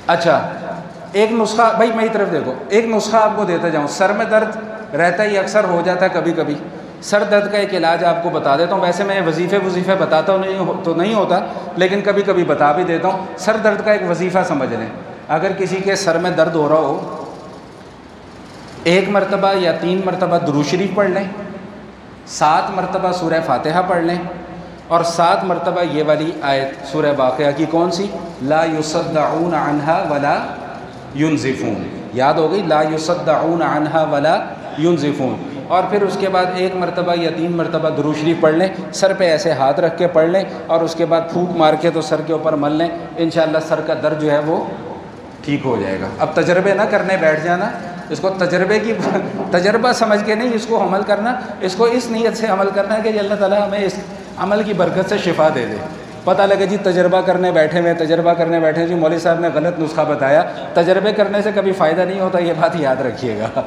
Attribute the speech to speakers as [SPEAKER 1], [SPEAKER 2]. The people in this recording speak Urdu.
[SPEAKER 1] اچھا ایک نسخہ بھائی میری طرف دیکھو، ایک نسخہ آپ کو دیتا جاؤں. سر میں درد رہتا ہی اکثر ہو جاتا ہے کبھی کبھی. سر درد کا ایک علاج آپ کو بتا دیتا ہوں. ویسے میں وظیفے بتاتا ہوں تو نہیں ہوتا، لیکن کبھی کبھی بتا بھی دیتا ہوں. سر درد کا ایک وظیفہ سمجھ لیں. اگر کسی کے سر میں درد ہو رہا ہو، 1 مرتبہ یا 3 مرتبہ درود شریف پڑھ لیں، 7 مرتبہ سورہ فاتحہ پڑھ لیں، اور 7 مرتبہ یہ والی آیت سورہ واقعہ کی، کون سی؟ لا یصدعون عنہا ولا ینزفون. یاد ہو گئی؟ لا یصدعون عنہا ولا ینزفون. اور پھر اس کے بعد 1 مرتبہ یا 3 مرتبہ درود شریف پڑھ لیں، سر پہ ایسے ہاتھ رکھ کے پڑھ لیں، اور اس کے بعد پھونک مار کے تو سر کے اوپر مل لیں. انشاءاللہ سر کا درد جو ہے وہ ٹھیک ہو جائے گا. اب تجربے نہ کرنے بیٹھ جانا، اس کو تجربہ سمجھ کے نہیں اس کو عمل کرنا. اس کو اس نیت سے عمل کرنا ہے کہ اللہ تعالیٰ ہمیں اس عمل کی برکت سے شفا دے دے. پتہ لگے جی تجربہ کرنے بیٹھے جی مولوی صاحب نے غلط نسخہ بتایا. تجربے کرنے سے کبھی فائدہ نہیں ہوتا، یہ بات یاد رکھیے گا.